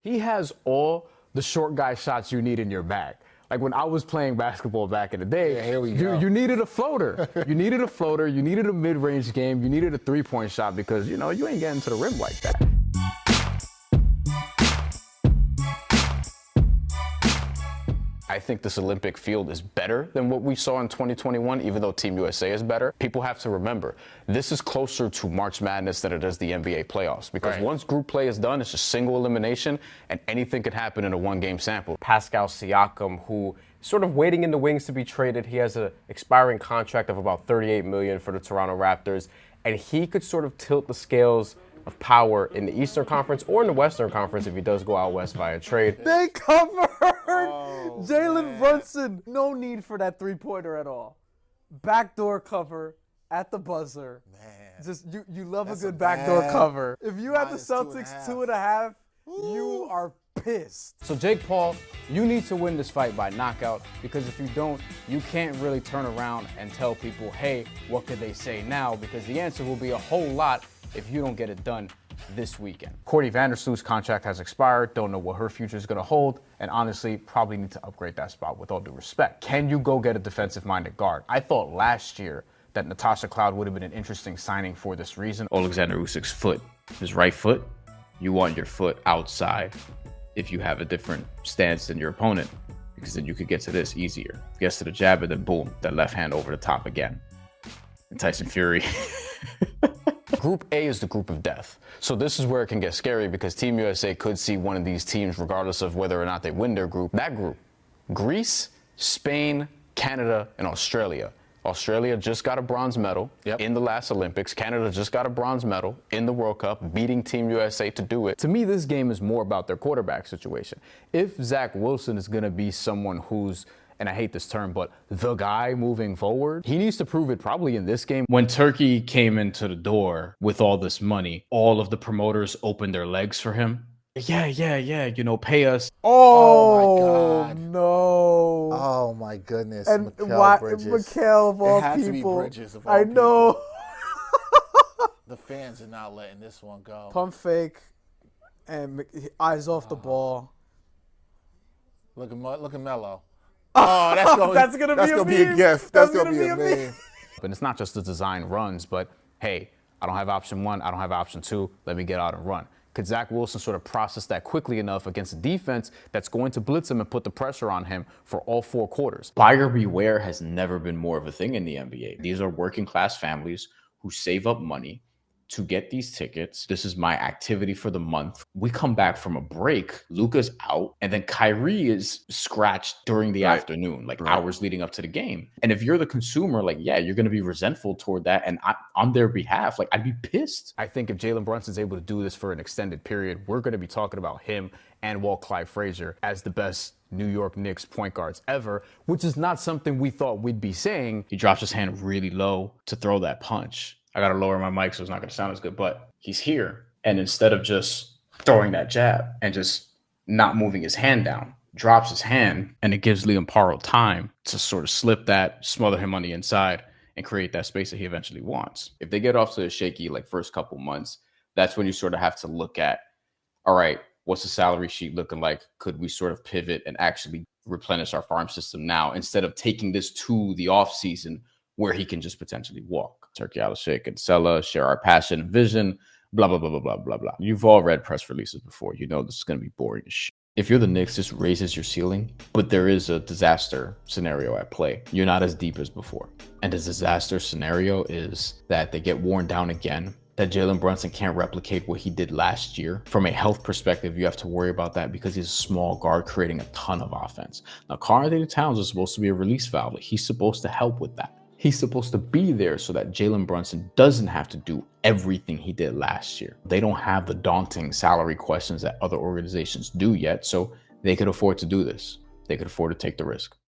He has all the short guy shots you need in your bag. Like when I was playing basketball back in the day, Yeah, here we go. you needed a floater. You needed a floater. You needed a mid-range game. You needed a three-point shot because, you know, you ain't getting to the rim like that. I think this Olympic field is better than what we saw in 2021, even though Team USA is better. People have to remember, this is closer to March Madness than it is the NBA playoffs. Because once group play is done, it's just single elimination, and anything could happen in a one-game sample. Pascal Siakam, who is sort of waiting in the wings to be traded. He has an expiring contract of about $38 million for the Toronto Raptors, and he could sort of tilt the scales of power in the Eastern Conference or in the Western Conference if he does go out west via trade. They covered Jalen Brunson. No need for that three-pointer at all. Backdoor cover at the buzzer. Man. Just you love a good backdoor cover. If you had the Celtics 2.5. 2.5, you are pissed. So Jake Paul, you need to win this fight by knockout, because if you don't, you can't really turn around and tell people, hey, what could they say now? Because the answer will be a whole lot if you don't get it done this weekend. Courtney Vandersloot's contract has expired. Don't know what her future is going to hold. And honestly, probably need to upgrade that spot with all due respect. Can you go get a defensive-minded guard? I thought last year that Natasha Cloud would have been an interesting signing for this reason. Alexander Usyk's foot, his right foot, you want your foot outside if you have a different stance than your opponent, because then you could get to this easier. Gets to the jab and then boom, that left hand over the top again. And Tyson Fury. Group A is the group of death. So this is where it can get scary, because Team USA could see one of these teams, regardless of whether or not they win their group. That group, Greece, Spain, Canada, and Australia. Australia just got a bronze medal in the last Olympics. Canada just got a bronze medal in the World Cup, beating Team USA to do it. To me, this game is more about their quarterback situation. If Zach Wilson is going to be someone who's, and I hate this term, but the guy moving forward, he needs to prove it probably in this game. When Turkey came into the door with all this money, all of the promoters opened their legs for him. Yeah, you know, pay us. Oh, my God. No. Oh my goodness. And Mikal Bridges. Mikal of all It had to be people. Bridges of all I know. people. The fans are not letting this one go. Pump fake and eyes off the ball. Look at Melo. Oh, that's gonna be a gift. That's gonna be a meme. But it's not just the design runs, but hey, I don't have option one, I don't have option two, let me get out and run. Could Zach Wilson sort of process that quickly enough against a defense that's going to blitz him and put the pressure on him for all 4 quarters? Buyer beware has never been more of a thing in the NBA. These are working class families who save up money to get these tickets. This is my activity for the month. We come back from a break, Luka's out, and then Kyrie is scratched during the afternoon, like hours leading up to the game. And if you're the consumer, like, yeah, you're going to be resentful toward that. And on their behalf, like, I'd be pissed. I think if Jalen Brunson's able to do this for an extended period, we're going to be talking about him and Walt Clyde Frazier as the best New York Knicks point guards ever, which is not something we thought we'd be saying. He drops his hand really low to throw that punch. I got to lower my mic so it's not going to sound as good, but he's here. And instead of just throwing that jab and just not moving his hand down, drops his hand, and it gives Liam Paro time to sort of slip that, smother him on the inside, and create that space that he eventually wants. If they get off to a shaky, like, first couple months, that's when you sort of have to look at, all right, what's the salary sheet looking like? Could we sort of pivot and actually replenish our farm system now instead of taking this to the offseason where he can just potentially walk? Turkey Al-Sheikh and Sella share our passion and vision, blah, blah, blah, blah, blah, blah, blah. You've all read press releases before. You know this is going to be boring as shit. If you're the Knicks, this raises your ceiling, but there is a disaster scenario at play. You're not as deep as before. And the disaster scenario is that they get worn down again, that Jalen Brunson can't replicate what he did last year. From a health perspective, you have to worry about that because he's a small guard creating a ton of offense. Now, Karl-Anthony Towns is supposed to be a release valve. He's supposed to help with that. He's supposed to be there so that Jalen Brunson doesn't have to do everything he did last year. They don't have the daunting salary questions that other organizations do yet, so they could afford to do this. They could afford to take the risk.